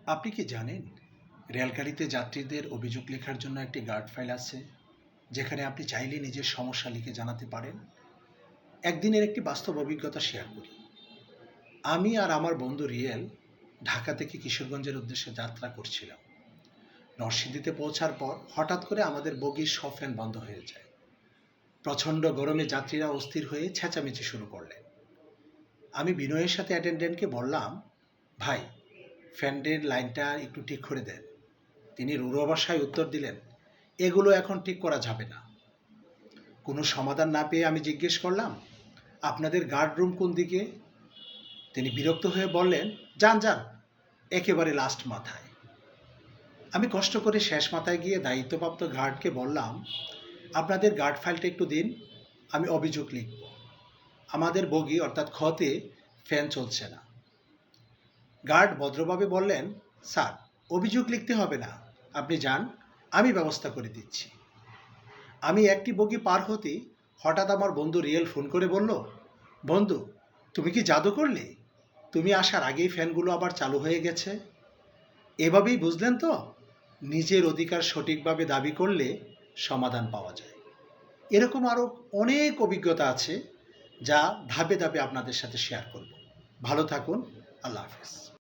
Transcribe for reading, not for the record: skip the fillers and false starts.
আপনি কি জানেন রেলগাড়িতে যাত্রীদের অভিযোগ লেখার জন্য একটি গার্ড ফাইল আছে, যেখানে আপনি চাইলে নিজের সমস্যা লিখে জানাতে পারেন? একদিনের একটি বাস্তব অভিজ্ঞতা শেয়ার করি। আমি আর আমার বন্ধু রিয়েল ঢাকা থেকে কিশোরগঞ্জের উদ্দেশ্যে যাত্রা করছিলাম। নরসিংদীতে পৌঁছার পর হঠাৎ করে আমাদের বগির সব ফ্যান বন্ধ হয়ে যায়। প্রচণ্ড গরমে যাত্রীরা অস্থির হয়ে চেঁচামেচি শুরু করলেন। আমি বিনয়ের সাথে অ্যাটেন্ডেন্টকে বললাম, ভাই, ফ্যানের লাইনটা একটু ঠিক করে দেন। তিনি রূঢ় ভাষায় উত্তর দিলেন, এগুলো এখন ঠিক করা যাবে না। কোনো সমাধান না পেয়ে আমি জিজ্ঞেস করলাম, আপনাদের গার্ড রুম কোন দিকে? তিনি বিরক্ত হয়ে বললেন, যান যান, একেবারে লাস্ট মাথায়। আমি কষ্ট করে শেষ মাথায় গিয়ে দায়িত্বপ্রাপ্ত গার্ডকে বললাম, আপনাদের গার্ড ফাইলটা একটু দিন, আমি অভিযোগ লিখব। আমাদের বগি অর্থাৎ খতে ফ্যান চলছে না। গার্ড ভদ্রভাবে বললেন, স্যার, অভিযোগ লিখতে হবে না, আপনি যান, আমি ব্যবস্থা করে দিচ্ছি। আমি একটি বগি পার হতেই হঠাৎ আমার বন্ধু রিয়েল ফোন করে বলল, বন্ধু, তুমি কি জাদু করলে? তুমি আসার আগেই ফ্যানগুলো আবার চালু হয়ে গেছে। এভাবেই বুঝলেন তো, নিজের অধিকার সঠিকভাবে দাবি করলে সমাধান পাওয়া যায়। এরকম আরও অনেক অভিজ্ঞতা আছে, যা ধাপে ধাপে আপনাদের সাথে শেয়ার করব। ভালো থাকুন। আল্লাহ হাফেজ।